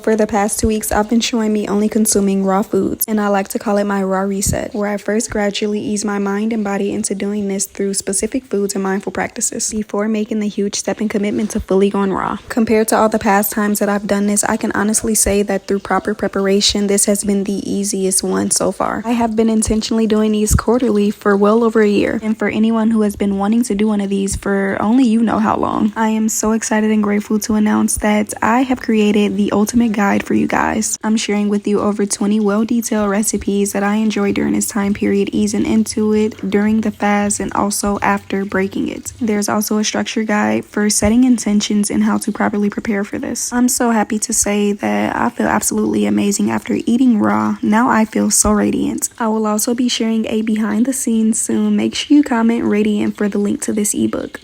For the past 2 weeks, I've been showing me only consuming raw foods, and I like to call it my raw reset, where I first gradually ease my mind and body into doing this through specific foods and mindful practices before making the huge step and commitment to fully going raw. Compared to all the past times that I've done this, I can honestly say that through proper preparation, this has been the easiest one so far. I have been intentionally doing these quarterly for well over a year, and for anyone who has been wanting to do one of these for only you know how long, I am so excited and grateful to announce that I have created the ultimate guide for you guys. I'm sharing with you over 20 well-detailed recipes that I enjoy during this time period, easing into it during the fast and also after breaking it. There's also a structure guide for setting intentions and how to properly prepare for this. I'm so happy to say that I feel absolutely amazing after eating raw. Now I feel so radiant. I will also be sharing a behind the scenes soon. Make sure you comment radiant for the link to this ebook.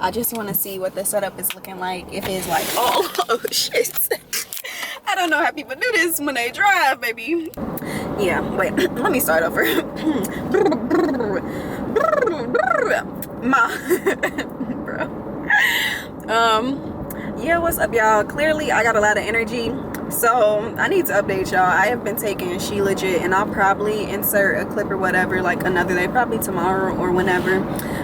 I just want to see what the setup is looking like. If it's like, oh shit. I don't know how people do this when they drive, baby. Yeah, wait, let me start over. Yeah, what's up, y'all? Clearly, I got a lot of energy. So I need to update y'all. I have been taking She Legit, and I'll probably insert a clip or whatever, like another day, probably tomorrow or whenever,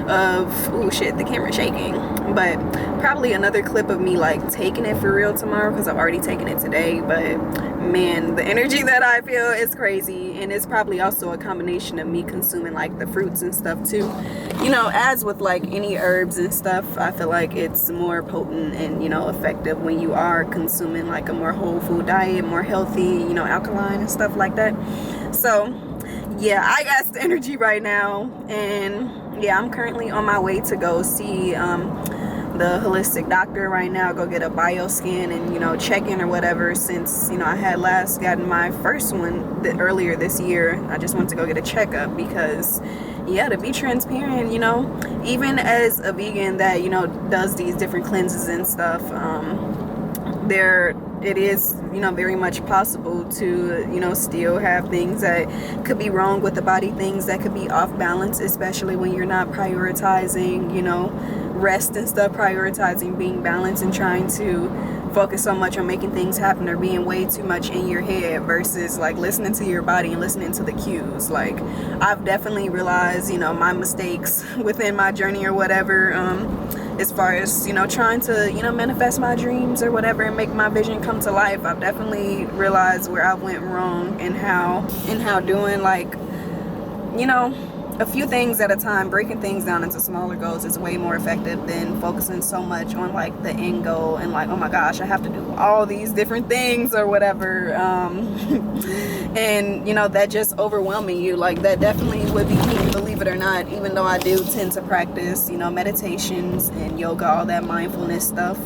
of, oh shit, the camera's shaking, but probably another clip of me like taking it for real tomorrow, because I've already taken it today. But man, the energy that I feel is crazy, and it's probably also a combination of me consuming like the fruits and stuff too. You know, as with like any herbs and stuff, I feel like it's more potent and, you know, effective when you are consuming like a more whole food diet, more healthy, you know, alkaline and stuff like that. So yeah, I got the energy right now, and yeah, I'm currently on my way to go see the holistic doctor right now, go get a bioscan and, you know, check in or whatever, since, you know, I had last gotten my first one earlier this year. I just went to go get a checkup because, yeah, to be transparent, you know, even as a vegan that, you know, does these different cleanses and stuff, it is, you know, very much possible to, you know, still have things that could be wrong with the body, things that could be off balance, especially when you're not prioritizing, you know, rest and stuff, prioritizing being balanced and trying to focus so much on making things happen, or being way too much in your head versus like listening to your body and listening to the cues. Like, I've definitely realized, you know, my mistakes within my journey or whatever, as far as, you know, trying to, you know, manifest my dreams or whatever and make my vision come to life. I've definitely realized where I went wrong, and how doing like, you know, a few things at a time, breaking things down into smaller goals is way more effective than focusing so much on like the end goal and like, oh my gosh, I have to do all these different things or whatever, and, you know, that just overwhelming you. Like, that definitely would be me, believe it or not, even though I do tend to practice, you know, meditations and yoga, all that mindfulness stuff.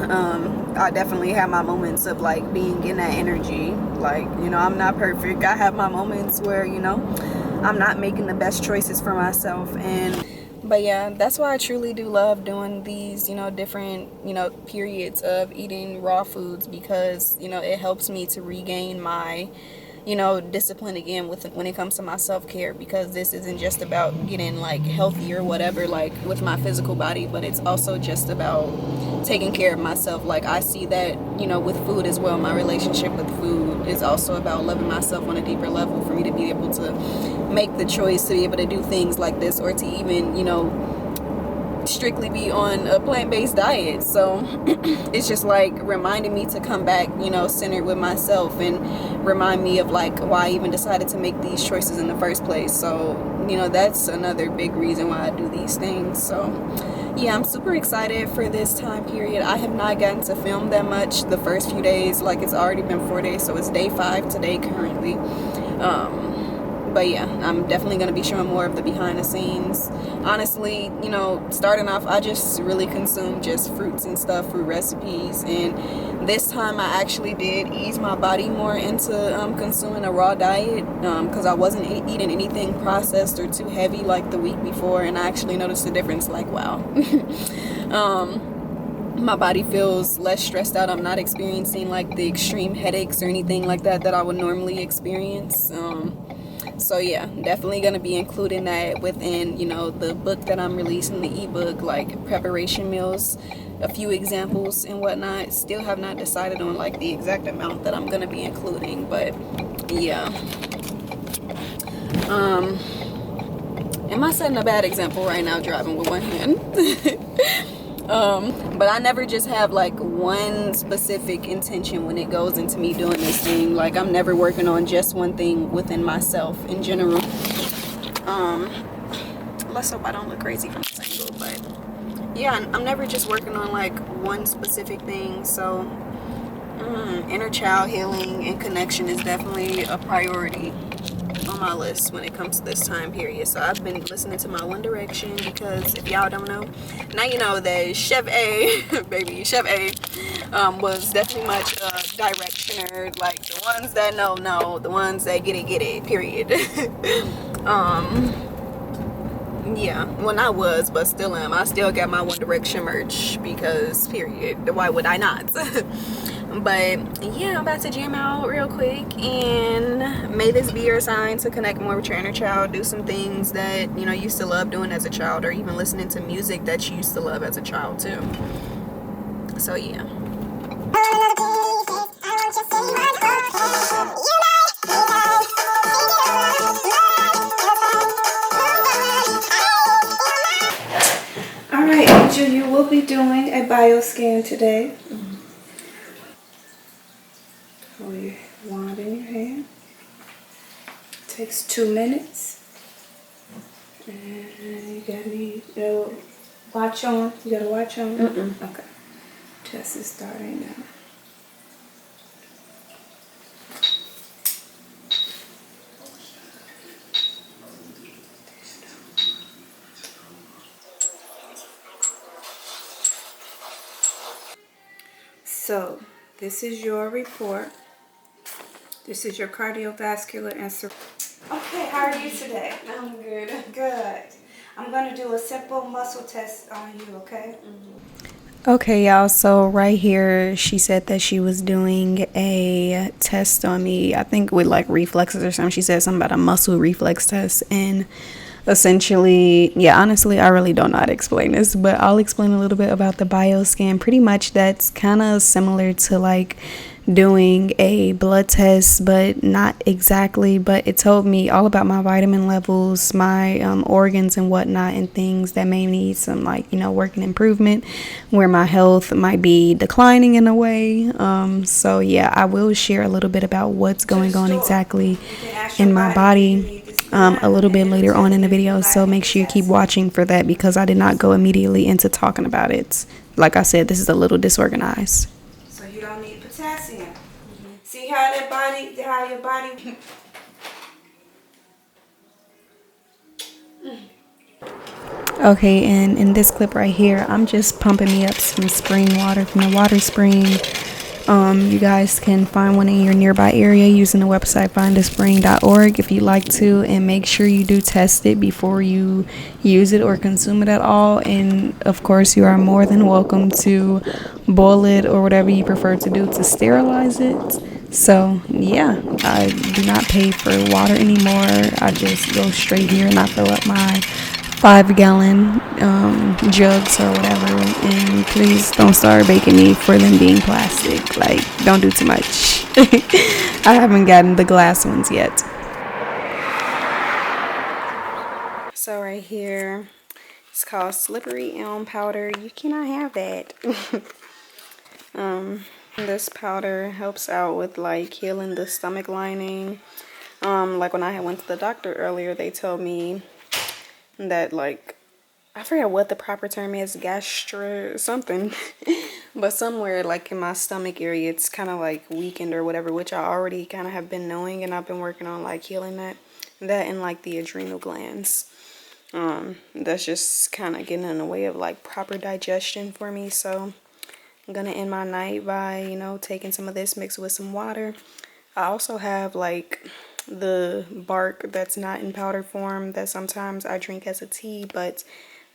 I definitely have my moments of like being in that energy. Like, you know, I'm not perfect. I have my moments where, you know, I'm not making the best choices for myself. But yeah, that's why I truly do love doing these, you know, different, you know, periods of eating raw foods, because, you know, it helps me to regain my, you know, discipline again when it comes to my self-care, because this isn't just about getting like healthy or whatever, like with my physical body, but it's also just about taking care of myself. Like, I see that, you know, with food as well. My relationship with food is also about loving myself on a deeper level, for me to be able to make the choice to be able to do things like this, or to even, you know, strictly be on a plant-based diet. So it's just like reminding me to come back, you know, centered with myself, and remind me of like why I even decided to make these choices in the first place. So, you know, that's another big reason why I do these things. So yeah, I'm super excited for this time period. I have not gotten to film that much the first few days. Like, it's already been 4 days, so it's day 5 today currently. But yeah, I'm definitely going to be showing more of the behind the scenes. Honestly, you know, starting off, I just really consumed just fruits and stuff, fruit recipes. And this time I actually did ease my body more into consuming a raw diet, because I wasn't eating anything processed or too heavy like the week before. And I actually noticed the difference, like, wow. My body feels less stressed out. I'm not experiencing like the extreme headaches or anything like that that I would normally experience. So yeah, definitely gonna be including that within, you know, the book that I'm releasing, the ebook, like preparation meals, a few examples and whatnot. Still have not decided on like the exact amount that I'm gonna be including, but yeah. Am I setting a bad example right now driving with one hand? But I never just have like one specific intention when it goes into me doing this thing. Like I'm never working on just one thing within myself in general. Let's hope I don't look crazy from this angle, but yeah, I'm never just working on like one specific thing. So inner child healing and connection is definitely a priority on my list when it comes to this time period. So I've been listening to my One Direction, because if y'all don't know, now you know that Chef A, baby, Chef A, was definitely much a directioner. Like the ones that know, the ones that get it, period. Yeah, well, I was, but still am. I still got my One Direction merch because, period. Why would I not? But yeah, I'm about to jam out real quick, and may this be your sign to connect more with your inner child. Do some things that you know you used to love doing as a child, or even listening to music that you used to love as a child too. So yeah. Alright, Angel, you will be doing a bioscan today. Hold your wand in your hand. Takes 2 minutes. And you got any watch on? You got a watch on? Okay. Test is starting now. So, this is your report. This is your cardiovascular and Okay, how are you today? I'm good. Good. I'm going to do a simple muscle test on you, okay? Okay, y'all, so right here she said that she was doing a test on me, I think with like reflexes or something. She said something about a muscle reflex test, and essentially, yeah, honestly, I really don't know how to explain this, but I'll explain a little bit about the bioscan. Pretty much that's kind of similar to like doing a blood test, but not exactly. But it told me all about my vitamin levels, my organs and whatnot, and things that may need some like, you know, work and improvement, where my health might be declining in a way. So yeah, I will share a little bit about what's going on exactly in my body a little bit later on in the video, so make sure you keep watching for that, because I did not go immediately into talking about it. Like I said, this is a little disorganized. So you don't need potassium. See how your body... Okay, and in this clip right here, I'm just pumping me up some spring water from the water spring. You guys can find one in your nearby area using the website findaspring.org if you'd like to, and make sure you do test it before you use it or consume it at all. And of course, you are more than welcome to boil it or whatever you prefer to do to sterilize it. So yeah, I do not pay for water anymore. I just go straight here and I fill up my 5-gallon jugs or whatever, and please don't start baking me for them being plastic. Like, don't do too much. I haven't gotten the glass ones yet. So right here, it's called slippery elm powder. You cannot have that. This powder helps out with like healing the stomach lining. Like when I went to the doctor earlier, they told me that like, I forget what the proper term is, gastro something, but somewhere like in my stomach area, it's kind of like weakened or whatever, which I already kind of have been knowing, and I've been working on like healing that. That and like the adrenal glands. That's just kind of getting in the way of like proper digestion for me. So I'm gonna end my night by, you know, taking some of this mixed with some water. I also have like the bark that's not in powder form that sometimes I drink as a tea, but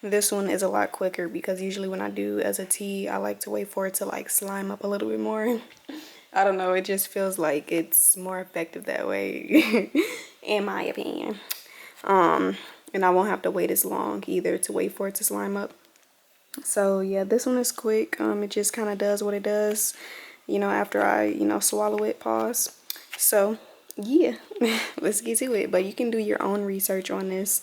this one is a lot quicker because usually when I do as a tea, I like to wait for it to like slime up a little bit more. I don't know, it just feels like it's more effective that way, in my opinion. And I won't have to wait as long either to wait for it to slime up. So yeah, this one is quick. It just kind of does what it does, you know, after I, you know, swallow it, pause. So yeah, let's get to it. But you can do your own research on this.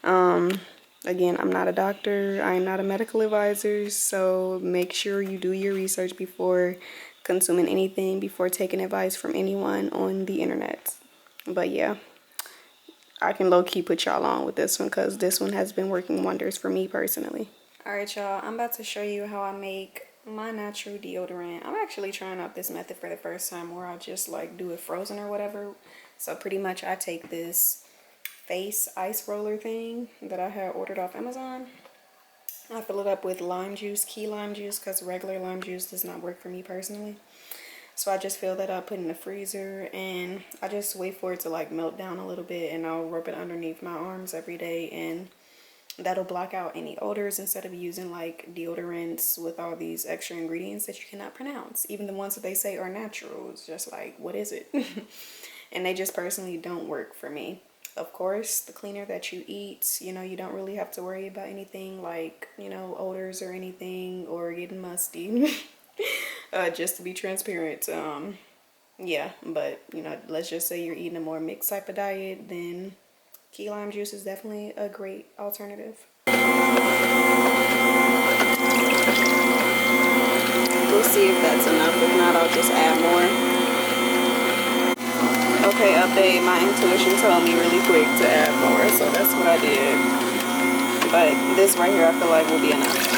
Again, I'm not a doctor. I'm not a medical advisor. So make sure you do your research before consuming anything, before taking advice from anyone on the internet. But yeah, I can low-key put y'all on with this one because this one has been working wonders for me personally. Alright y'all, I'm about to show you how I make my natural deodorant. I'm actually trying out this method for the first time where I just like do it frozen or whatever. So pretty much I take this face ice roller thing that I had ordered off Amazon. I fill it up with lime juice, key lime juice, because regular lime juice does not work for me personally. So I just fill that up, put it in the freezer, and I just wait for it to like melt down a little bit, and I'll rub it underneath my arms every day, and that'll block out any odors instead of using like deodorants with all these extra ingredients that you cannot pronounce. Even the ones that they say are natural, it's just like, what is it? And they just personally don't work for me. Of course, the cleaner that you eat, you know, you don't really have to worry about anything like, you know, odors or anything or getting musty. Just to be transparent. Yeah, but you know, let's just say you're eating a more mixed type of diet, then key lime juice is definitely a great alternative. We'll see if that's enough. If not, I'll just add more. Okay, update. My intuition told me really quick to add more, so that's what I did. But this right here I feel like will be enough.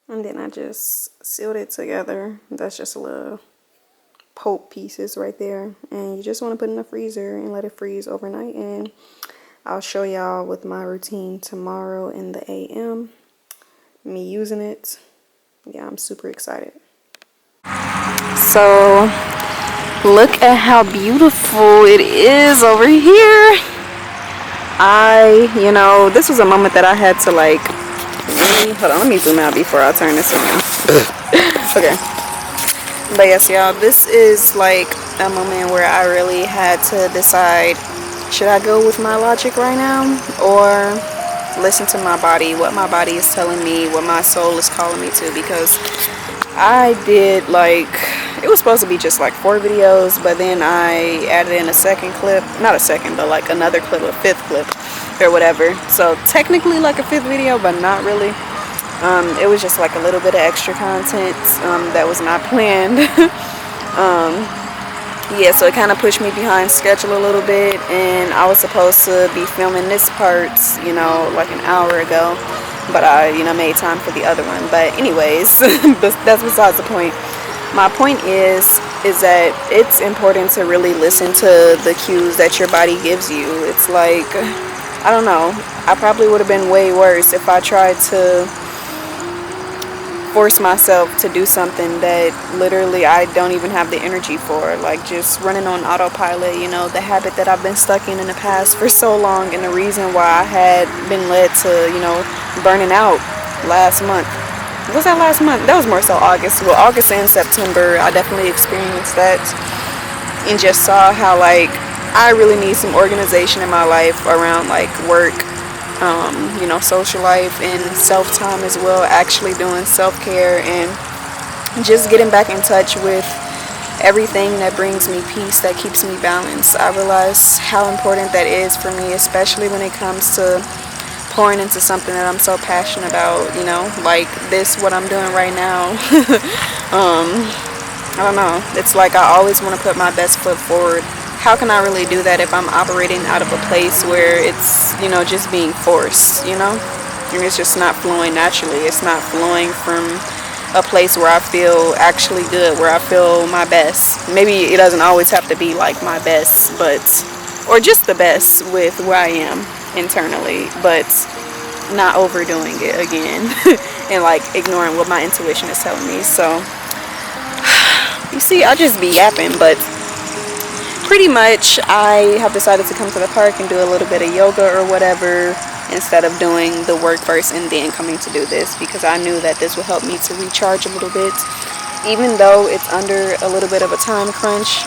And then I just sealed it together. That's just a little pulp pieces right there. And you just want to put it in the freezer and let it freeze overnight. And I'll show y'all with my routine tomorrow in the AM. Me using it. Yeah, I'm super excited. So, look at how beautiful it is over here. You know, this was a moment that I had to like, really, hold on, let me zoom out before I turn this around. Okay. But yes, y'all, this is like a moment where I really had to decide, should I go with my logic right now or listen to my body, what my body is telling me, what my soul is calling me to? Because I did like, it was supposed to be just like 4 videos, but then I added in a second clip, not a second, but like another clip, a 5th clip or whatever. So technically like a 5th video, but not really. It was just like a little bit of extra content that was not planned. Yeah, so it kind of pushed me behind schedule a little bit, and I was supposed to be filming this part, you know, like an hour ago, but I, you know, made time for the other one. But anyways, that's besides the point. My point is that it's important to really listen to the cues that your body gives you. It's like, I don't know, I probably would have been way worse if I tried to force myself to do something that literally I don't even have the energy for, like just running on autopilot, you know, the habit that I've been stuck in the past for so long, and the reason why I had been led to, you know, burning out last month. Was that last month? That was more so August. Well, August and September, I definitely experienced that and just saw how like I really need some organization in my life around like work, you know, social life and self-time as well, actually doing self-care and just getting back in touch with everything that brings me peace, that keeps me balanced. I realize how important that is for me, especially when it comes to pouring into something that I'm so passionate about, you know, like this, what I'm doing right now. I don't know, it's like I always want to put my best foot forward. How can I really do that if I'm operating out of a place where it's, you know, just being forced, you know? And it's just not flowing naturally. It's not flowing from a place where I feel actually good, where I feel my best. Maybe it doesn't always have to be like my best, but, or just the best with where I am internally, but not overdoing it again and like ignoring what my intuition is telling me. So you see, I just be yapping, but pretty much I have decided to come to the park and do a little bit of yoga or whatever, instead of doing the work first and then coming to do this, because I knew that this would help me to recharge a little bit, even though it's under a little bit of a time crunch,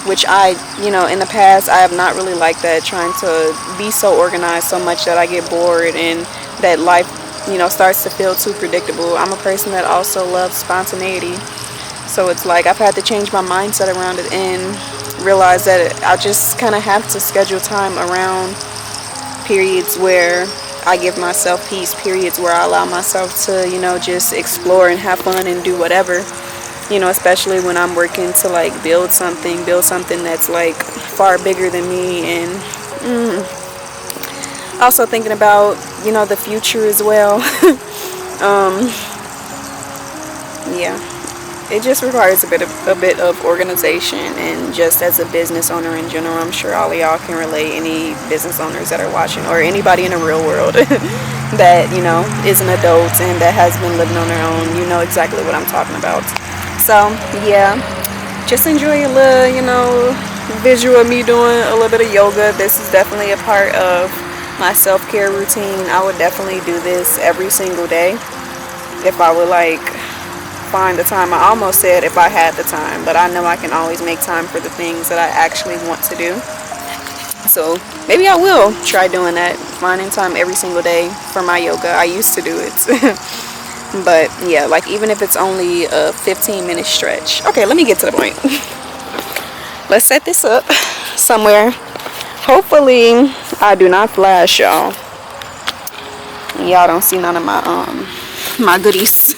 which I, in the past, I have not really liked that, trying to be so organized so much that I get bored and that life, starts to feel too predictable. I'm a person that also loves spontaneity. So it's like I've had to change my mindset around it and realize that I just kind of have to schedule time around periods where I give myself peace, periods where I allow myself to, just explore and have fun and do whatever, especially when I'm working to like build something that's like far bigger than me, and also thinking about, the future as well. Yeah. It just requires a bit of organization, and just as a business owner in general, I'm sure all of y'all can relate, any business owners that are watching or anybody in the real world that, is an adult and that has been living on their own, you know exactly what I'm talking about. So, yeah, just enjoy a little, visual of me doing a little bit of yoga. This is definitely a part of my self-care routine. I would definitely do this every single day if I would find the time. I almost said if I had the time, but I know I can always make time for the things that I actually want to do. So maybe I will try doing that, finding time every single day for my yoga. I used to do it. But yeah, even if it's only a 15-minute stretch. Okay, let me get to the point. Let's set this up somewhere. Hopefully I do not flash y'all. Y'all don't see none of my goodies.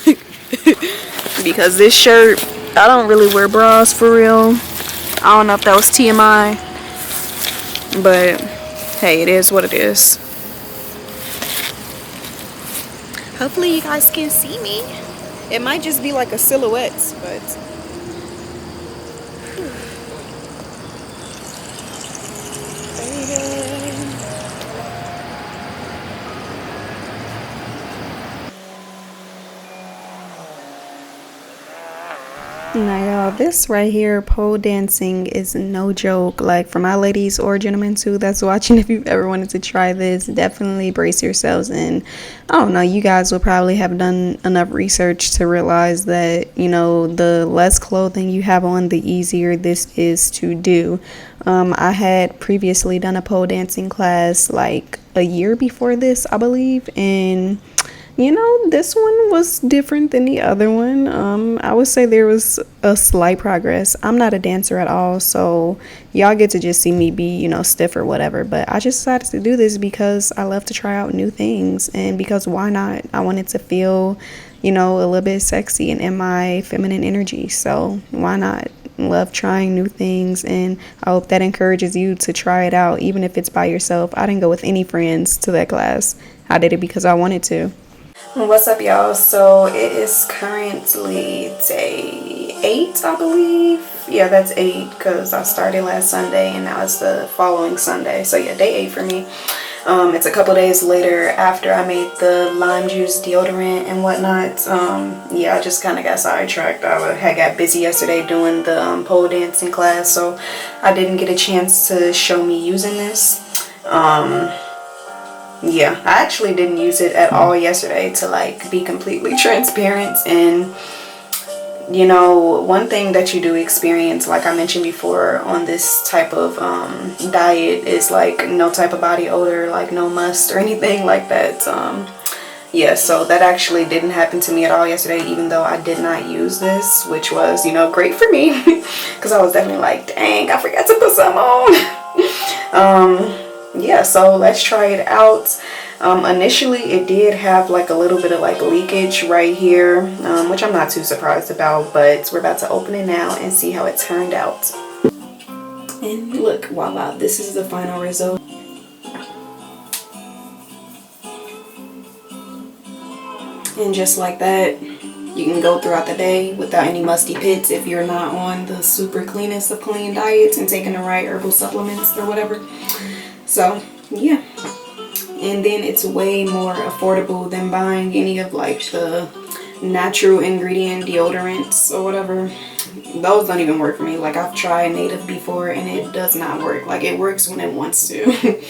Because this shirt, I don't really wear bras for real. I don't know if that was TMI, but hey, it is what it is. Hopefully you guys can see me. It might just be like a silhouette, but now y'all, this right here, pole dancing, is no joke. For my ladies or gentlemen too that's watching, if you've ever wanted to try this, definitely brace yourselves. And I don't know, you guys will probably have done enough research to realize that, the less clothing you have on, the easier this is to do. I had previously done a pole dancing class a year before this, I believe, and this one was different than the other one. I would say there was a slight progress. I'm not a dancer at all, so y'all get to just see me be, stiff or whatever. But I just decided to do this because I love to try out new things, and because why not? I wanted to feel, a little bit sexy and in my feminine energy. So why not? Love trying new things, and I hope that encourages you to try it out, even if it's by yourself. I didn't go with any friends to that class. I did it because I wanted to. What's up, y'all? So it is currently day 8, I believe. Yeah, that's 8 because I started last Sunday and now it's the following Sunday. So yeah, day 8 for me. It's a couple days later after I made the lime juice deodorant and whatnot. Yeah, I just kind of got sidetracked. I had got busy yesterday doing the pole dancing class, so I didn't get a chance to show me using this. Yeah, I actually didn't use it at all yesterday, to be completely transparent. And one thing that you do experience, like I mentioned before, on this type of diet is no type of body odor, no must or anything like that. Yeah, so that actually didn't happen to me at all yesterday, even though I did not use this, which was, great for me because I was definitely dang, I forgot to put some on. Yeah, so let's try it out. Initially it did have a little bit of leakage right here, which I'm not too surprised about, but we're about to open it now and see how it turned out. And look, voila, this is the final result. And just like that, You can go throughout the day without any musty pits if you're not on the super cleanest of clean diets and taking the right herbal supplements or whatever. So yeah, and then it's way more affordable than buying any of like the natural ingredient deodorants or whatever. Those don't even work for me. Like, I've tried native before and it does not work. Like, it works when it wants to.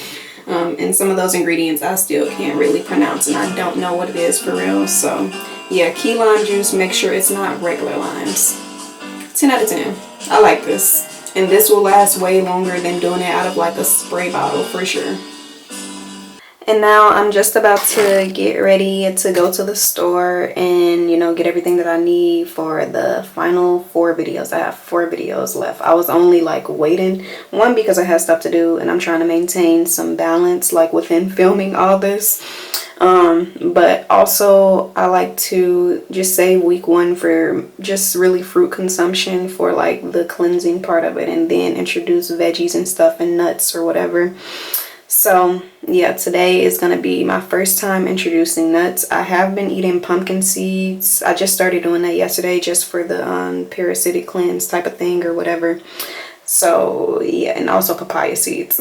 And some of those ingredients I still can't really pronounce, and I don't know what it is for real. So yeah, key lime juice, make sure it's not regular limes. 10 out of 10. I like this, and this will last way longer than doing it out of like a spray bottle for sure. And now I'm just about to get ready to go to the store and, you know, get everything that I need for the final 4 videos. I have 4 videos left. I was only like waiting, one, because I had stuff to do and I'm trying to maintain some balance like within filming all this. But also I like to just save week 1 for just really fruit consumption for like the cleansing part of it, and then introduce veggies and stuff and nuts or whatever. So yeah, today is going to be my first time introducing nuts. I have been eating pumpkin seeds. I just started doing that yesterday just for the parasitic cleanse type of thing or whatever. So yeah, and also papaya seeds.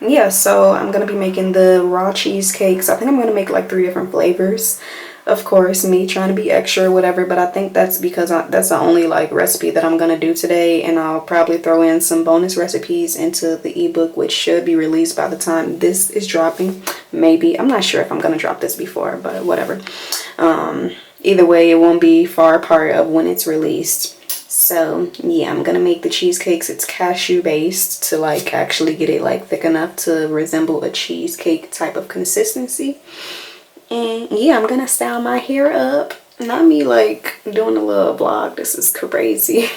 Yeah, so I'm going to be making the raw cheesecakes. I think I'm going to make like 3 different flavors. Of course, me trying to be extra or whatever, but I think that's because that's the only like recipe that I'm gonna do today, and I'll probably throw in some bonus recipes into the ebook, which should be released by the time this is dropping. Maybe, I'm not sure if I'm gonna drop this before, but whatever. Either way, it won't be far apart of when it's released. So yeah, I'm gonna make the cheesecakes. It's cashew based to like actually get it like thick enough to resemble a cheesecake type of consistency. And yeah, I'm gonna style my hair up. Not me like doing a little vlog. This is crazy.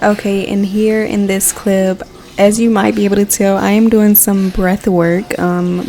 Okay, and here in this clip, as you might be able to tell, I am doing some breath work.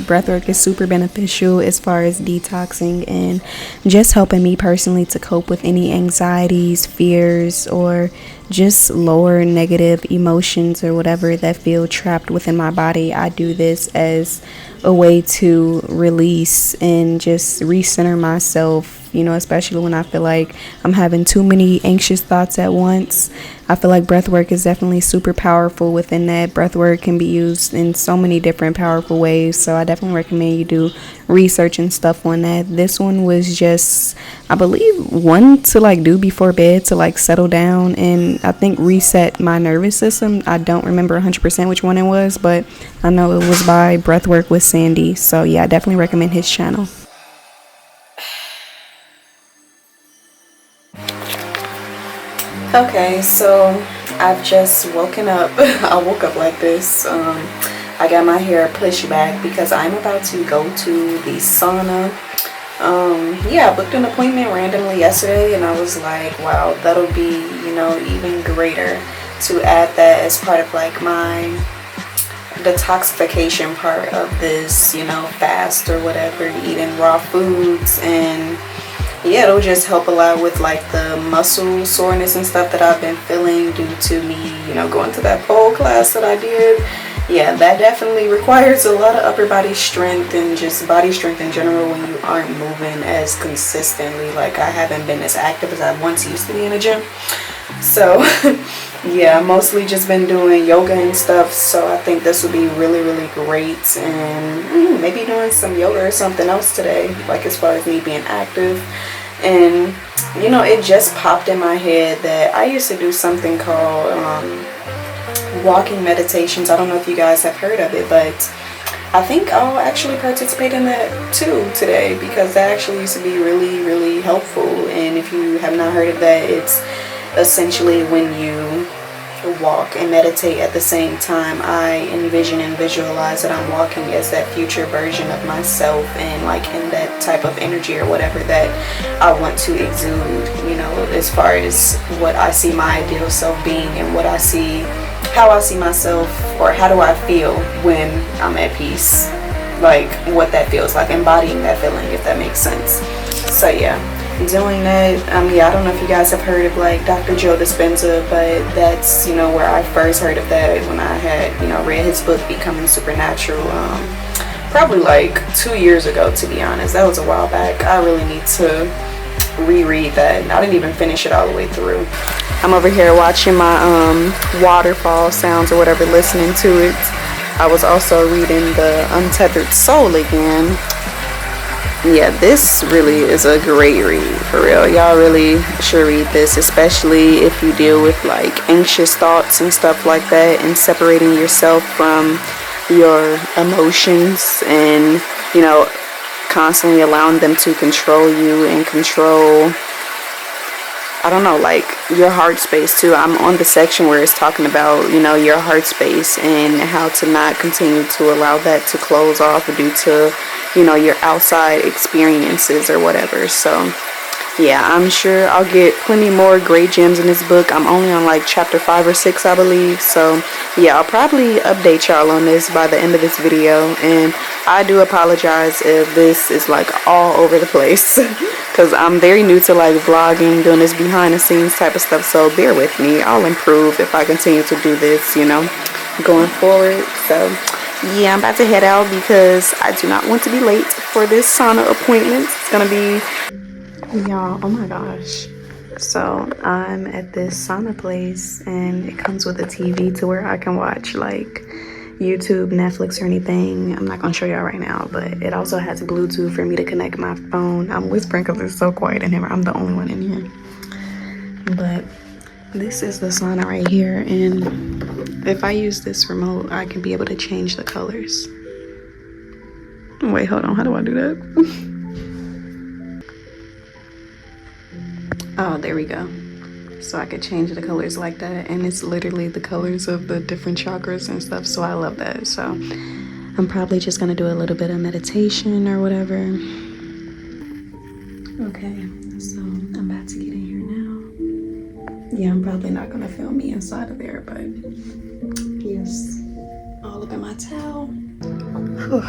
Breath work is super beneficial as far as detoxing and just helping me personally to cope with any anxieties, fears, or just lower negative emotions or whatever that feel trapped within my body. I do this as a way to release and just recenter myself, you know, especially when I feel like I'm having too many anxious thoughts at once. I feel like breath work is definitely super powerful within that. Breath work can be used in so many different powerful ways, so I definitely recommend you do research and stuff on that. This one was just, I believe, one to like do before bed to like settle down and I think reset my nervous system. I don't remember 100% which one it was, but I know it was by Breathwork with Sandy. So yeah, I definitely recommend his channel. Okay, so I've just woken up. I woke up like this. I got my hair pushed back because I'm about to go to the sauna. Yeah, I booked an appointment randomly yesterday and I was like, wow, that'll be, you know, even greater to add that as part of like my detoxification part of this, you know, fast or whatever, eating raw foods. And yeah, it'll just help a lot with like the muscle soreness and stuff that I've been feeling due to me, you know, going to that pole class that I did. Yeah, that definitely requires a lot of upper body strength and just body strength in general when you aren't moving as consistently. Like, I haven't been as active as I once used to be in a gym. So yeah, mostly just been doing yoga and stuff. So I think this would be really, really great. And maybe doing some yoga or something else today, like as far as me being active. And you know, it just popped in my head that I used to do something called walking meditations. I don't know if you guys have heard of it, but I think I'll actually participate in that too today, because that actually used to be really, really helpful. And if you have not heard of that, it's essentially when you walk and meditate at the same time. I envision and visualize that I'm walking as that future version of myself, and like in that type of energy or whatever that I want to exude, you know, as far as what I see my ideal self being and what I see, how I see myself, or how do I feel when I'm at peace, like what that feels like, embodying that feeling, if that makes sense. So yeah, doing that. Yeah, I don't know if you guys have heard of like Dr. Joe Dispenza, but that's, you know, where I first heard of that when I had, you know, read his book Becoming Supernatural. probably like 2 years ago, to be honest. That was a while back. I really need to reread that. I didn't even finish it all the way through. I'm over here watching my waterfall sounds or whatever, listening to it. I was also reading the Untethered Soul again. Yeah, this really is a great read, for real. Y'all really should read this, especially if you deal with like anxious thoughts and stuff like that, and separating yourself from your emotions, and you know, constantly allowing them to control you and control, I don't know, like your heart space too. I'm on the section where it's talking about, you know, your heart space and how to not continue to allow that to close off due to, you know, your outside experiences or whatever. So yeah, I'm sure I'll get plenty more great gems in this book. I'm only on like chapter 5 or 6, I believe. So yeah, I'll probably update y'all on this by the end of this video. And I do apologize if this is like all over the place, because I'm very new to like vlogging, doing this behind the scenes type of stuff. So bear with me. I'll improve if I continue to do this, you know, going forward. So yeah, I'm about to head out because I do not want to be late for this sauna appointment. It's gonna be, y'all, oh my gosh. So I'm at this sauna place, and it comes with a TV to where I can watch like YouTube, Netflix, or anything. I'm not gonna show y'all right now, but it also has Bluetooth for me to connect my phone. I'm whispering because it's so quiet in here. I'm the only one in here. But this is the sauna right here, and if I use this remote, I can be able to change the colors. Wait, hold on. How do I do that? Oh, there we go. So I could change the colors like that, and it's literally the colors of the different chakras and stuff. So I love that. So I'm probably just gonna do a little bit of meditation or whatever. Okay, so I'm about to get in here now. Yeah, I'm probably not gonna film me inside of there, but yes, all up in my towel. Whew.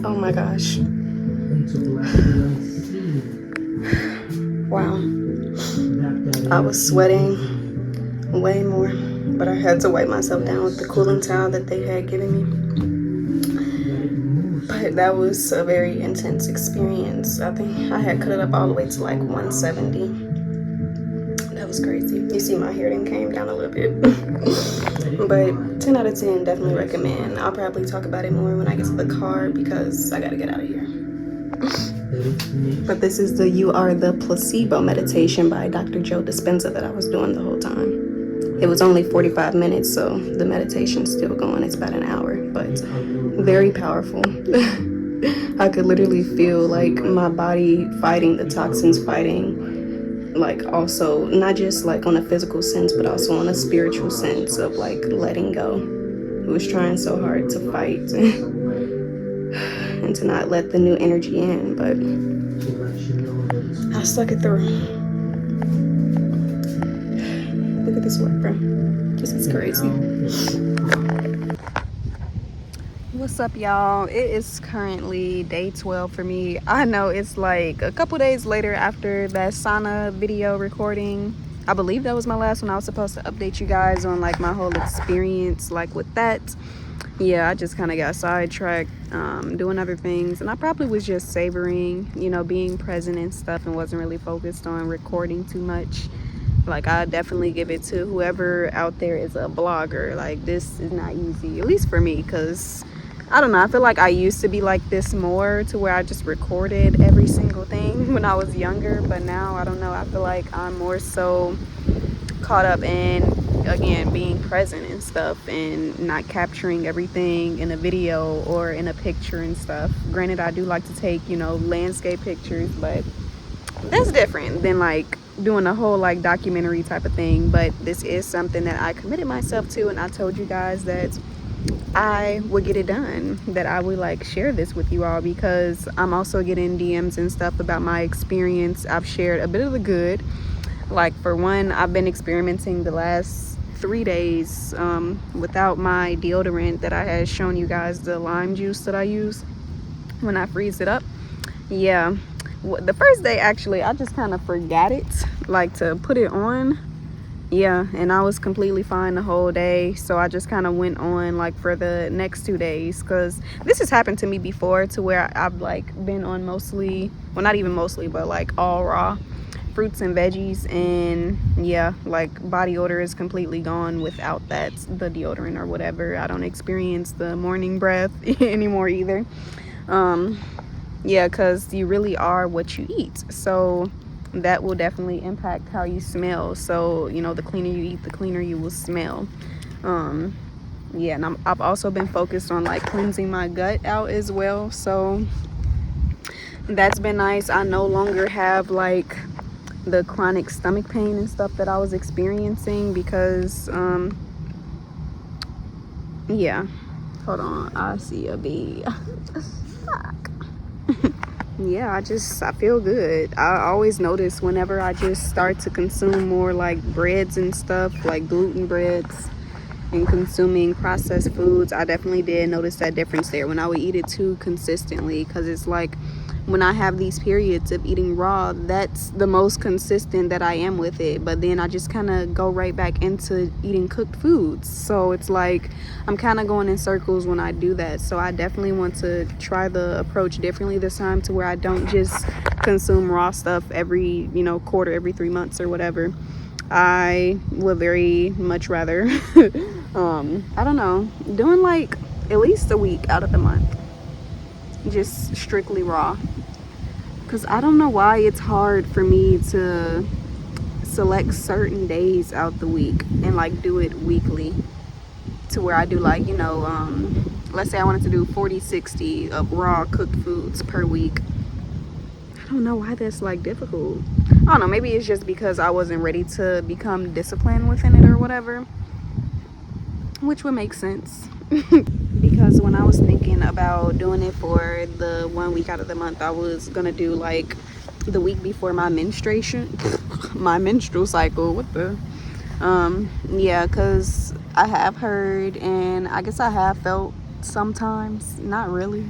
Oh my gosh. Wow. I was sweating way more, but I had to wipe myself down with the cooling towel that they had given me. But that was a very intense experience. I think I had cut it up all the way to like 170. That was crazy. You see my hair then came down a little bit. But 10 out of 10, definitely recommend. I'll probably talk about it more when I get to the car because I gotta get out of here. But this is the You Are the Placebo meditation by Dr. Joe Dispenza that I was doing the whole time. It was only 45 minutes, so the meditation's still going. It's about an hour, but very powerful. I could literally feel like my body fighting the toxins, fighting like also not just like on a physical sense, but also on a spiritual sense of like letting go. It was trying so hard to fight and to not let the new energy in, but I stuck it through. Look at this work, bro. This is crazy. What's up, y'all? It is currently day 12 for me. I know it's like a couple days later after that sauna video recording. I believe that was my last one. I was supposed to update you guys on like my whole experience like with that. Yeah, I just kind of got sidetracked doing other things, and I probably was just savoring, you know, being present and stuff, and wasn't really focused on recording too much. Like, I definitely give it to whoever out there is a blogger. Like, this is not easy, at least for me, because I don't know, I feel like I used to be like this more, to where I just recorded every single thing when I was younger, but now I don't know, I feel like I'm more so caught up in, again, being present and stuff, and not capturing everything in a video or in a picture and stuff. Granted, I do like to take, you know, landscape pictures, but that's different than like doing a whole like documentary type of thing. But this is something that I committed myself to, and I told you guys that I would get it done, that I would like share this with you all, because I'm also getting DMs and stuff about my experience. I've shared a bit of the good. Like, for one, I've been experimenting the last 3 days without my deodorant that I had shown you guys, the lime juice that I use when I freeze it up. Yeah, the first day actually I just kind of forgot it, like to put it on, Yeah, and I was completely fine the whole day. So I just kind of went on like for the next 2 days, because this has happened to me before, to where I've like been on mostly, well, not even mostly, but like all raw fruits and veggies, and yeah, like body odor is completely gone without that, the deodorant or whatever. I don't experience the morning breath anymore either. um yeah, because you really are what you eat, so that will definitely impact how you smell. So the cleaner you eat, the cleaner you will smell. um yeah, and I've also been focused on like cleansing my gut out as well, so that's been nice. I no longer have like the chronic stomach pain and stuff that I was experiencing, because yeah, hold on, I see a bee. Fuck. Yeah, I feel good. I always notice whenever I just start to consume more like breads and stuff, like gluten breads, and consuming processed foods, I definitely did notice that difference there when I would eat it too consistently. Because it's like when I have these periods of eating raw, that's the most consistent that I am with it. But then I just kind of go right back into eating cooked foods. So it's like I'm kind of going in circles when I do that. So I definitely want to try the approach differently this time, to where I don't just consume raw stuff every quarter, every 3 months or whatever. I would very much rather I don't know, doing like at least a week out of the month just strictly raw, because I don't know why it's hard for me to select certain days out the week and like do it weekly, to where I do like let's say I wanted to do 40-60 of raw cooked foods per week. I don't know why that's like difficult. I don't know, maybe it's just because I wasn't ready to become disciplined within it or whatever, which would make sense. Because when I was thinking about doing it for the 1 week out of the month, I was gonna do like the week before my menstruation, my menstrual cycle. What the? Yeah, because I have heard, and I guess I have felt sometimes, not really,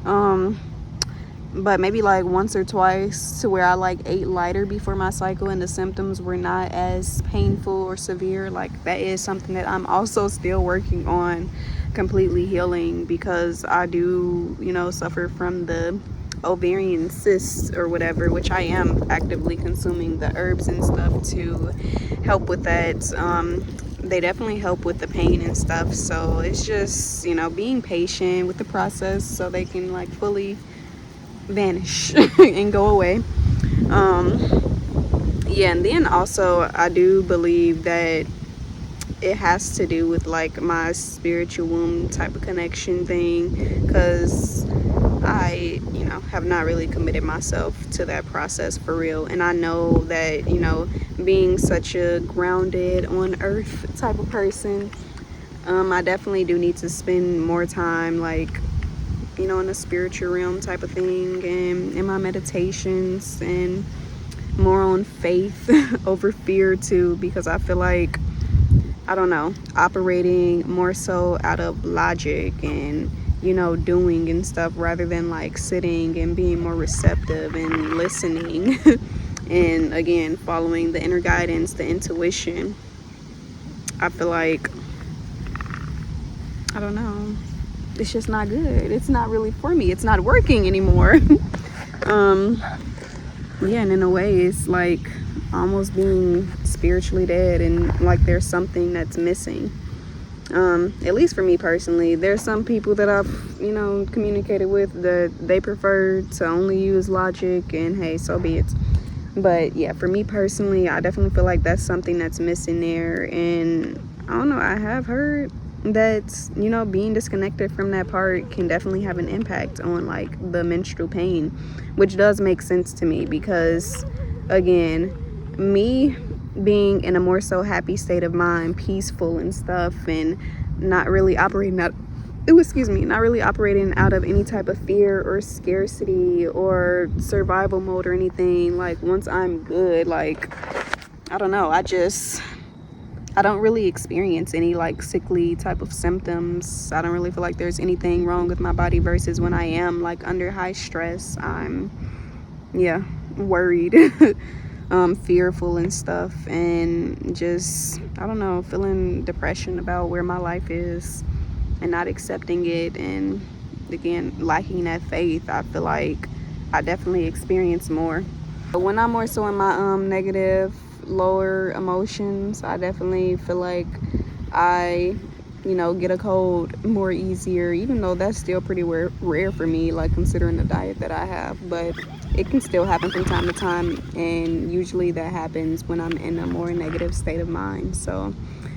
but maybe like once or twice, to where I like ate lighter before my cycle and the symptoms were not as painful or severe. Like that is something that I'm also still working on completely healing, because I do suffer from the ovarian cysts or whatever, which I am actively consuming the herbs and stuff to help with that. They definitely help with the pain and stuff, so it's just being patient with the process so they can like fully vanish and go away. Yeah, and then also I do believe that it has to do with like my spiritual womb type of connection thing, because I have not really committed myself to that process for real. And I know that being such a grounded on earth type of person, I definitely do need to spend more time like in a spiritual realm type of thing, and in my meditations, and more on faith over fear too, because I feel like, I don't know, operating more so out of logic and doing and stuff, rather than like sitting and being more receptive and listening and again following the inner guidance, the intuition. I feel like, I don't know, it's just not good. It's not really for me. It's not working anymore. Yeah, and in a way it's like almost being spiritually dead, and like there's something that's missing. At least for me personally. There's some people that I've communicated with that they prefer to only use logic, and hey, so be it. But yeah, for me personally, I definitely feel like that's something that's missing there. And I don't know, I have heard that being disconnected from that part can definitely have an impact on like the menstrual pain, which does make sense to me, because again, me being in a more so happy state of mind, peaceful and stuff, and not really operating out not really operating out of any type of fear or scarcity or survival mode or anything. Like once I'm good, like I don't know, I don't really experience any like sickly type of symptoms. I don't really feel like there's anything wrong with my body, versus when I am like under high stress, I'm worried. fearful and stuff, and just, I don't know, feeling depression about where my life is and not accepting it, and again lacking that faith. I feel like I definitely experience more. But when I'm more so in my negative, lower emotions, I definitely feel like I, get a cold more easier, even though that's still pretty rare for me, like considering the diet that I have. But it can still happen from time to time, and usually that happens when I'm in a more negative state of mind. So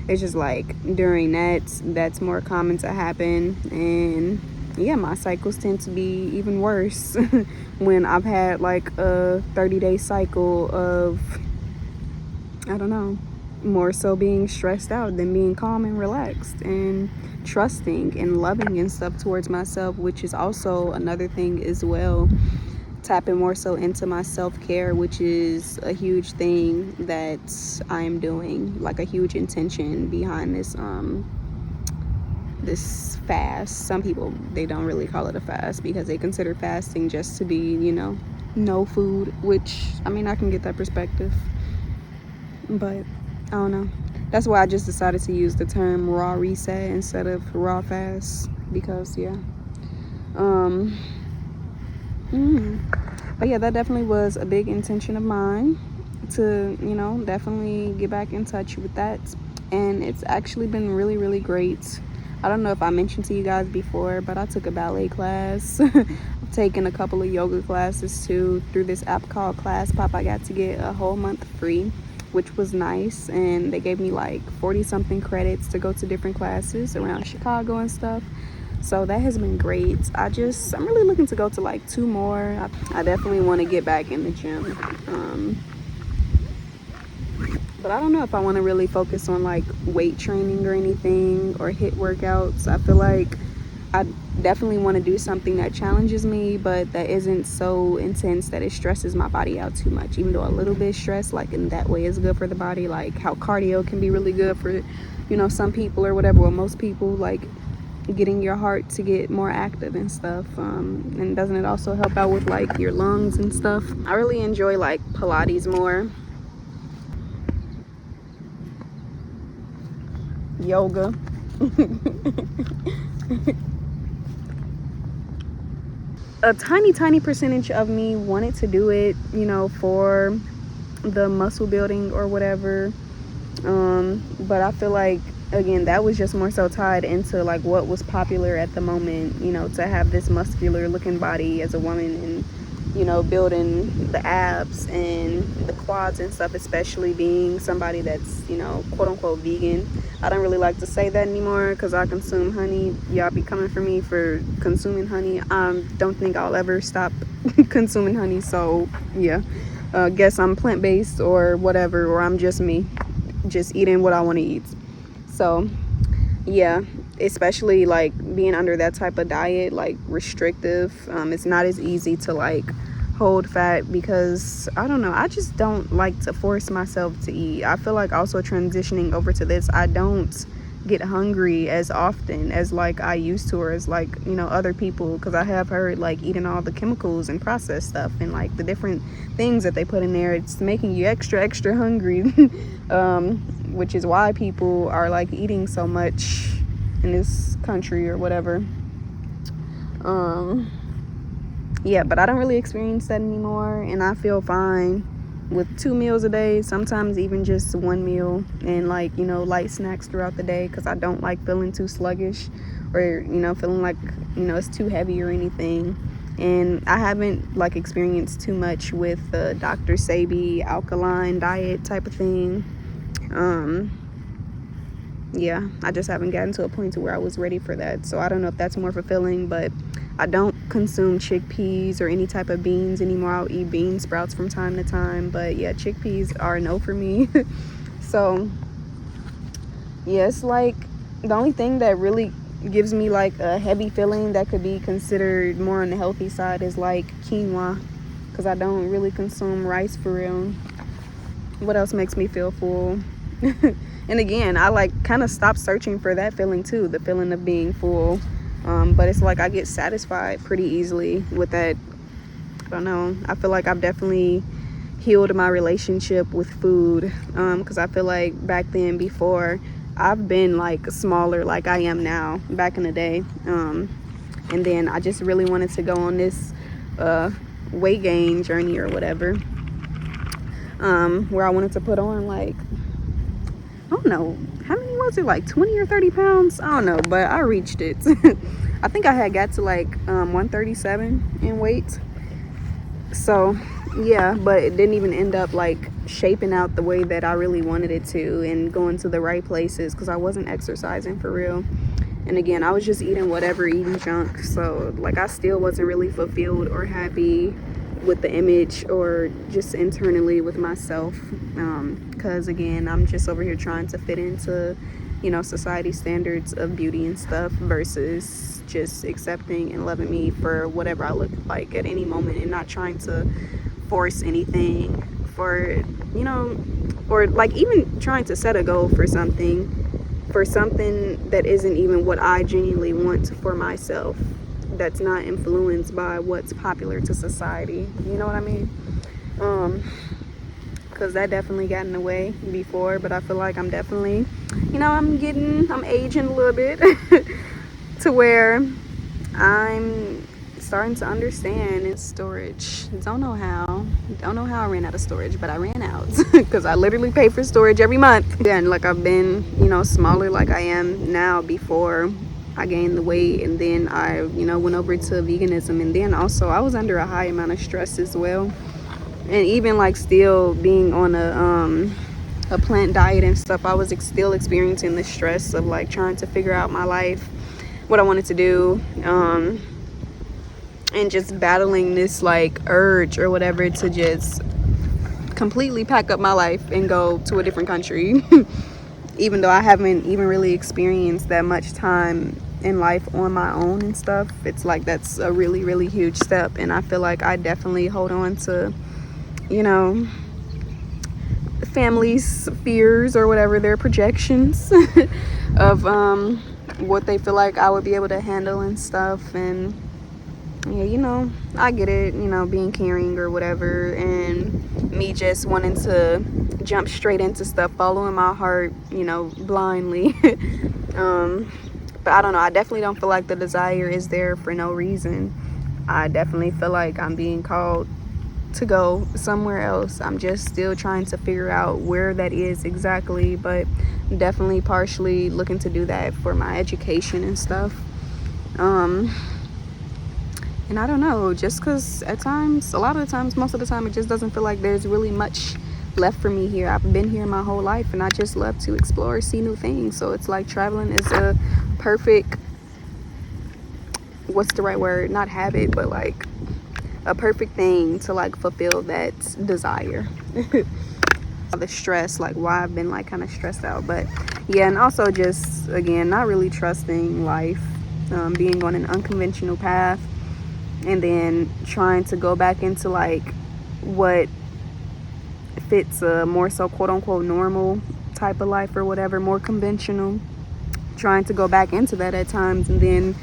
it's just like during that's more common to happen. And yeah, my cycles tend to be even worse when I've had like a 30-day cycle of, I don't know, more so being stressed out than being calm and relaxed and trusting and loving and stuff towards myself, which is also another thing as well. Tapping more so into my self-care, which is a huge thing that I'm doing, like a huge intention behind this fast. Some people, they don't really call it a fast because they consider fasting just to be, no food, which, I mean, I can get that perspective, but I don't know. That's why I just decided to use the term raw reset instead of raw fast, because but yeah, that definitely was a big intention of mine to, definitely get back in touch with that. And it's actually been really, really great. I don't know if I mentioned to you guys before, but I took a ballet class. I've taken a couple of yoga classes too. Through this app called ClassPop, I got to get a whole month free, which was nice. And they gave me like 40 something credits to go to different classes around Chicago and stuff. So that has been great. I'm really looking to go to like 2 more. I definitely want to get back in the gym. But I don't know if I want to really focus on like weight training or anything, or HIIT workouts. I feel like I definitely want to do something that challenges me, but that isn't so intense that it stresses my body out too much. Even though a little bit stress, like in that way, is good for the body. Like how cardio can be really good for, some people or whatever. Well, most people, like getting your heart to get more active and stuff. And doesn't it also help out with like your lungs and stuff? I really enjoy like Pilates more. Yoga. A tiny percentage of me wanted to do it, for the muscle building or whatever. But I feel like, again, that was just more so tied into like what was popular at the moment, to have this muscular looking body as a woman, and building the abs and the quads and stuff, especially being somebody that's, quote unquote vegan. I don't really like to say that anymore because I consume honey. Y'all be coming for me for consuming honey. I don't think I'll ever stop consuming honey. So yeah, guess I'm plant-based or whatever, or I'm just me, just eating what I want to eat. So yeah, especially like being under that type of diet, like restrictive, it's not as easy to like hold fat, because I don't know, I just don't like to force myself to eat. I feel like also transitioning over to this, I don't get hungry as often as like I used to, or as like other people, because I have heard like eating all the chemicals and processed stuff and like the different things that they put in there, it's making you extra hungry. Which is why people are like eating so much in this country or whatever. Yeah, but I don't really experience that anymore, and I feel fine with 2 meals a day, sometimes even just 1 meal, and like light snacks throughout the day, because I don't like feeling too sluggish, or feeling like it's too heavy or anything. And I haven't like experienced too much with the Dr. Sebi alkaline diet type of thing. Yeah, I just haven't gotten to a point to where I was ready for that. So I don't know if that's more fulfilling, but I don't consume chickpeas or any type of beans anymore. I'll eat bean sprouts from time to time, but yeah, chickpeas are a no for me. So yeah, it's like the only thing that really gives me like a heavy feeling that could be considered more on the healthy side is like quinoa, because I don't really consume rice for real. What else makes me feel full? And again, I like kind of stopped searching for that feeling too, the feeling of being full. But it's like I get satisfied pretty easily with that. I don't know, I feel like I've definitely healed my relationship with food, because I feel like back then, before, I've been like smaller like I am now back in the day, and then I just really wanted to go on this weight gain journey or whatever, where I wanted to put on like, I don't know, how many was it, like 20 or 30 pounds, I don't know, but I reached it. I think I had got to like 137 in weight. So yeah, but it didn't even end up like shaping out the way that I really wanted it to and going to the right places, because I wasn't exercising for real. And again, I was just eating whatever, eating junk. So like, I still wasn't really fulfilled or happy with the image, or just internally with myself, because again, I'm just over here trying to fit into, you know, society standards of beauty and stuff, versus just accepting and loving me for whatever I look like at any moment, and not trying to force anything for, you know, or like even trying to set a goal for something that isn't even what I genuinely want for myself, that's not influenced by what's popular to society, you know what I mean? Because that definitely got in the way before, but I feel like I'm definitely, you know, I'm aging a little bit to where I'm starting to understand it's storage. Don't know how I ran out of storage, but I ran out because I literally pay for storage every month. And like, I've been, you know, smaller like I am now before I gained the weight, and then I, you know, went over to veganism, and then also I was under a high amount of stress as well, and even like still being on a plant diet and stuff, I was still experiencing the stress of like trying to figure out my life, what I wanted to do, and just battling this like urge or whatever to just completely pack up my life and go to a different country. Even though I haven't even really experienced that much time in life on my own and stuff, it's like that's a really, really huge step. And I feel like I definitely hold on to, you know, family's fears or whatever, their projections of what they feel like I would be able to handle and stuff. And yeah, you know, I get it, you know, being caring or whatever, and me just wanting to jump straight into stuff, following my heart, you know, blindly. But I don't know, I definitely don't feel like the desire is there for no reason. I definitely feel like I'm being called to go somewhere else. I'm just still trying to figure out where that is exactly, but definitely partially looking to do that for my education and stuff. And I don't know, just because at times, a lot of the times, most of the time, it just doesn't feel like there's really much left for me here. I've been here my whole life, and I just love to explore, see new things. So it's like traveling is a perfect, what's the right word? Not habit, but like a perfect thing to like fulfill that desire. The stress, like why I've been like kind of stressed out. But yeah, and also just, again, not really trusting life, being on an unconventional path, and then trying to go back into like what fits a more so quote unquote normal type of life or whatever, more conventional, trying to go back into that at times, and then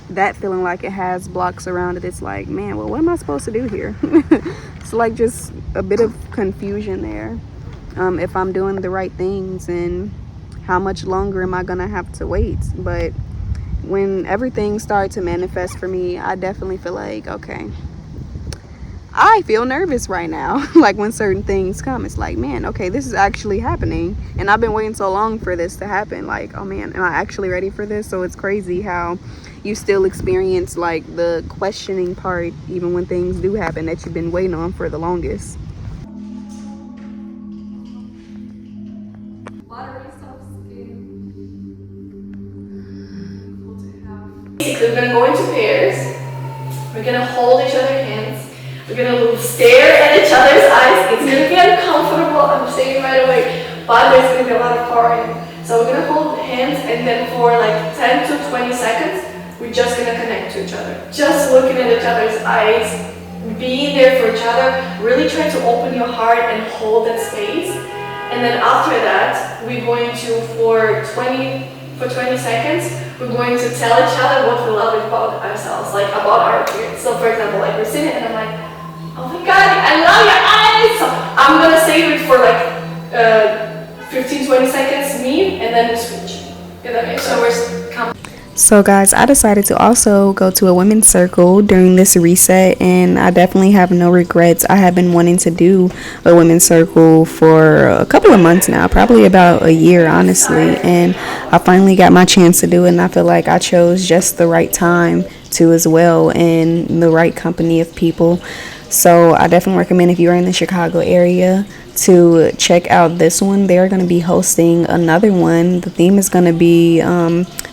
that feeling like it has blocks around it. It's like, man, well, what am I supposed to do here? It's like just a bit of confusion there, if I'm doing the right things, and how much longer am I gonna have to wait. But when everything started to manifest for me, I definitely feel like, okay, I feel nervous right now. Like when certain things come, it's like, man, okay, this is actually happening, and I've been waiting so long for this to happen. Like, oh man, am I actually ready for this? So it's crazy how you still experience like the questioning part even when things do happen that you've been waiting on for the longest. Basically, we're gonna go into pairs. We're gonna hold each other's hands. We're gonna stare at each other's eyes. It's gonna be uncomfortable, I'm saying right away, but there's gonna be a lot of pouring. So we're gonna hold hands, and then for like 10 to 20 seconds, we're just gonna connect to each other. Just looking at each other's eyes, being there for each other, really try to open your heart and hold that space. And then after that, we're going to, for 20 seconds, we're going to tell each other what we love about ourselves, like about our appearance. So for example, like we're sitting and I'm like, oh my god, I love your eyes! eyes. So I'm gonna save it for like 15-20 seconds, me, and then we switch. If that makes sense. So guys, I decided to also go to a women's circle during this reset, and I definitely have no regrets. I have been wanting to do a women's circle for a couple of months now, probably about a year, honestly, and I finally got my chance to do it, and I feel like I chose just the right time to as well, and the right company of people. So I definitely recommend, if you're in the Chicago area, to check out this one. They're going to be hosting another one. The theme is going to be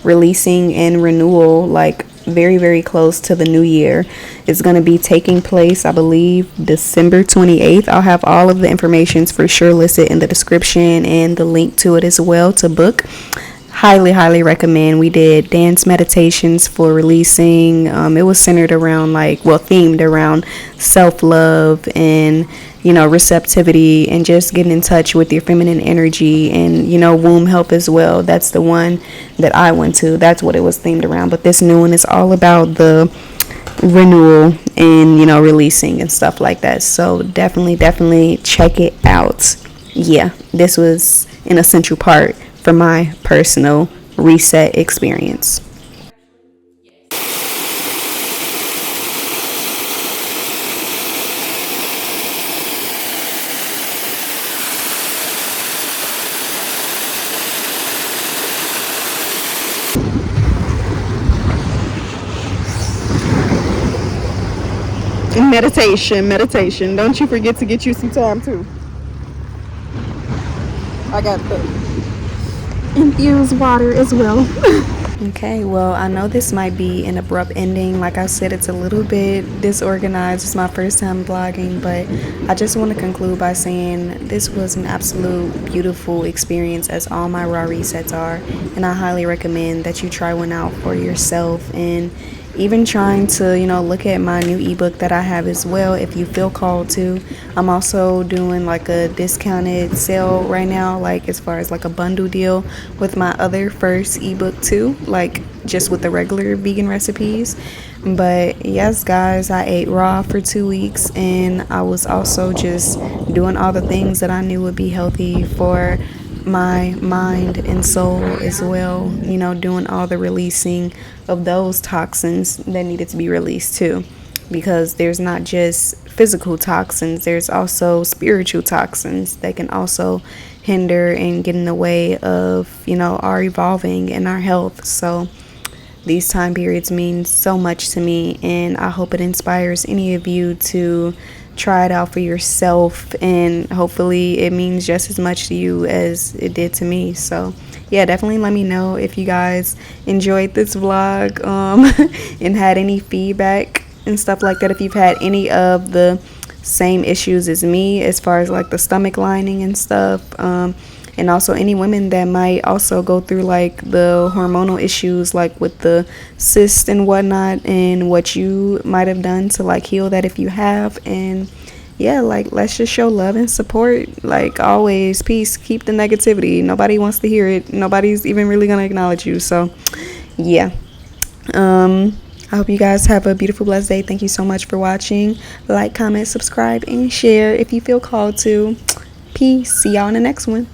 releasing and renewal, like very, very close to the new year. It's going to be taking place, I believe, December 28th. I'll have all of the information for sure listed in the description and the link to it as well to book. Highly recommend. We did dance meditations for releasing. It was centered around themed around self-love and receptivity, and just getting in touch with your feminine energy, and womb health as well. That's the one that I went to. That's what it was themed around. But this new one is all about the renewal and releasing and stuff like that. So definitely check it out. Yeah, this was an essential part for my personal reset experience. Meditation. Don't you forget to get you some time too. I got the infused water as well. Okay, well, I know this might be an abrupt ending. Like I said, it's a little bit disorganized. It's my first time vlogging, but I just want to conclude by saying this was an absolute beautiful experience, as all my raw resets are, and I highly recommend that you try one out for yourself, and even trying to look at my new ebook that I have as well, if you feel called to. I'm also doing like a discounted sale right now, like as far as like a bundle deal with my other first ebook too, like just with the regular vegan recipes. But yes guys, I ate raw for 2 weeks, and I was also just doing all the things that I knew would be healthy for my mind and soul as well, doing all the releasing of those toxins that needed to be released too, because there's not just physical toxins, there's also spiritual toxins that can also hinder and get in the way of our evolving and our health. So these time periods mean so much to me, and I hope it inspires any of you to try it out for yourself, and hopefully it means just as much to you as it did to me. So yeah, definitely let me know if you guys enjoyed this vlog and had any feedback and stuff like that, if you've had any of the same issues as me as far as like the stomach lining and stuff, and also any women that might also go through like the hormonal issues, like with the cyst and whatnot, and what you might have done to like heal that if you have. And yeah, like let's just show love and support, like always. Peace. Keep the negativity. Nobody wants to hear it. Nobody's even really gonna acknowledge you. So yeah, I hope you guys have a beautiful, blessed day. Thank you so much for watching. Like, comment, subscribe, and share if you feel called to. Peace. See y'all in the next one.